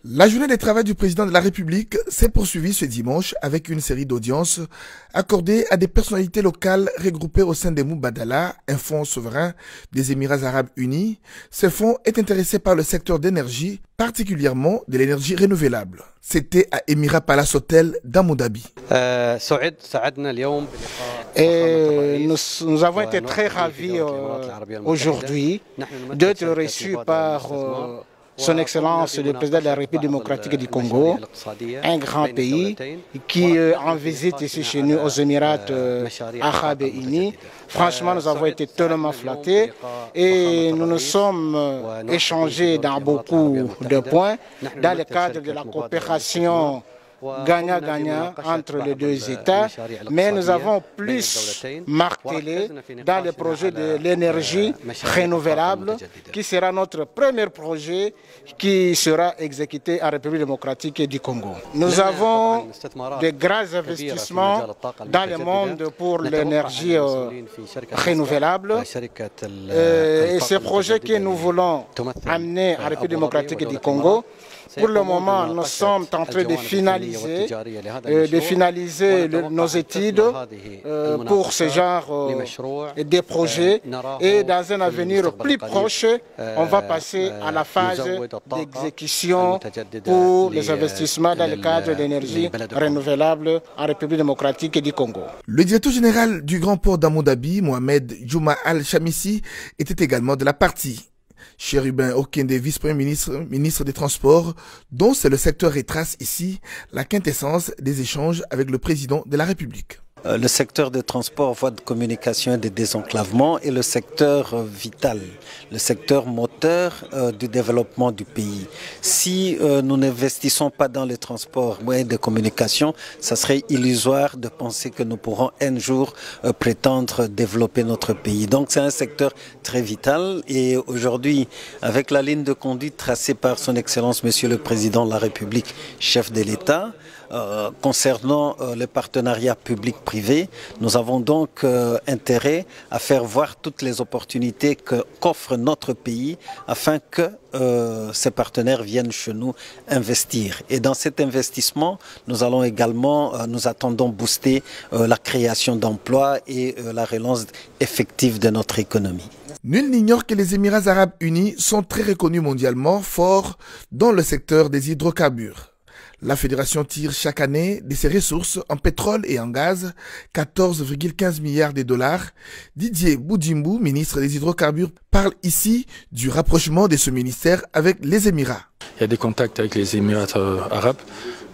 La journée des travaux du président de la République s'est poursuivie ce dimanche avec une série d'audiences accordées à des personnalités locales regroupées au sein des Mubadala, un fonds souverain des Émirats Arabes Unis. Ce fonds est intéressé par le secteur d'énergie, particulièrement de l'énergie renouvelable. C'était à Émirat Palace Hotel d'Abu Dhabi. Et nous avons été très ravis aujourd'hui d'être reçus par Son Excellence le Président de la République démocratique du Congo, un grand pays qui est en visite ici chez nous aux Émirats Arabes Unis. Franchement, nous avons été tellement flattés et nous nous sommes échangés dans beaucoup de points dans le cadre de la coopération gagnant-gagnant entre les deux États, mais nous avons plus martelé dans le projet de l'énergie renouvelable, qui sera notre premier projet qui sera exécuté en République démocratique du Congo. Nous avons de grands investissements dans le monde pour l'énergie renouvelable et ce projet que nous voulons amener en République démocratique du Congo, pour le moment, nous sommes en train de finaliser nos études pour ce genre de projets et dans un avenir plus proche, on va passer à la phase d'exécution pour les investissements dans le cadre de l'énergie renouvelable en République démocratique du Congo. Le directeur général du Grand Port d'Abu Dhabi, Mohamed Juma Al-Chamissi, était également de la partie. Chérubin Okende, vice-premier ministre des Transports, dont c'est le secteur retrace ici la quintessence des échanges avec le président de la République. Le secteur des transports, voies de communication et de désenclavement est le secteur vital, le secteur moteur du développement du pays. Si nous n'investissons pas dans les transports, moyens de communication, ça serait illusoire de penser que nous pourrons un jour prétendre développer notre pays. Donc c'est un secteur très vital et aujourd'hui, avec la ligne de conduite tracée par son Excellence Monsieur le Président de la République, chef de l'État, concernant les partenariats publics-privés, nous avons donc intérêt à faire voir toutes les opportunités qu'offre notre pays afin que ces partenaires viennent chez nous investir. Et dans cet investissement, nous allons également, nous attendons booster la création d'emplois et la relance effective de notre économie. Nul n'ignore que les Émirats Arabes Unis sont très reconnus mondialement, forts dans le secteur des hydrocarbures. La fédération tire chaque année de ses ressources en pétrole et en gaz 14,15 milliards de dollars. Didier Boudjimbou, ministre des hydrocarbures, parle ici du rapprochement de ce ministère avec les Émirats. Il y a des contacts avec les Émirats arabes.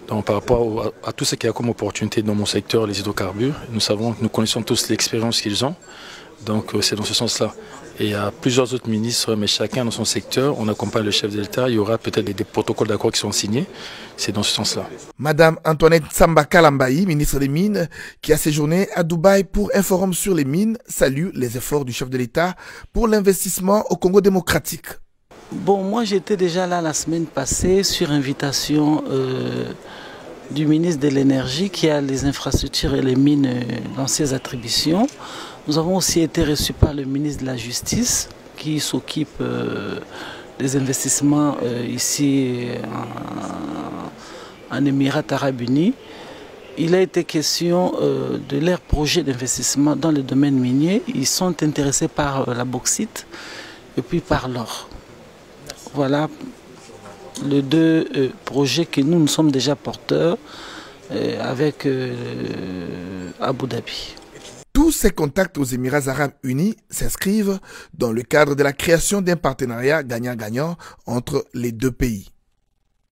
Donc, par rapport à tout ce qu'il y a comme opportunité dans mon secteur, les hydrocarbures, nous connaissons tous l'expérience qu'ils ont. Donc c'est dans ce sens-là. Et il y a plusieurs autres ministres, mais chacun dans son secteur, on accompagne le chef de l'État, il y aura peut-être des protocoles d'accord qui sont signés, c'est dans ce sens-là. Madame Antoinette Samba Kalambayi, ministre des Mines, qui a séjourné à Dubaï pour un forum sur les mines, salue les efforts du chef de l'État pour l'investissement au Congo démocratique. Bon, moi j'étais déjà là la semaine passée sur invitation du ministre de l'Énergie qui a les infrastructures et les mines dans ses attributions. Nous avons aussi été reçus par le ministre de la Justice qui s'occupe des investissements ici en Émirats Arabes Unis. Il a été question de leur projet d'investissement dans le domaine minier. Ils sont intéressés par la bauxite et puis par l'or. Voilà les deux projets que nous sommes déjà porteurs avec Abu Dhabi. Tous ces contacts aux Émirats Arabes Unis s'inscrivent dans le cadre de la création d'un partenariat gagnant-gagnant entre les deux pays.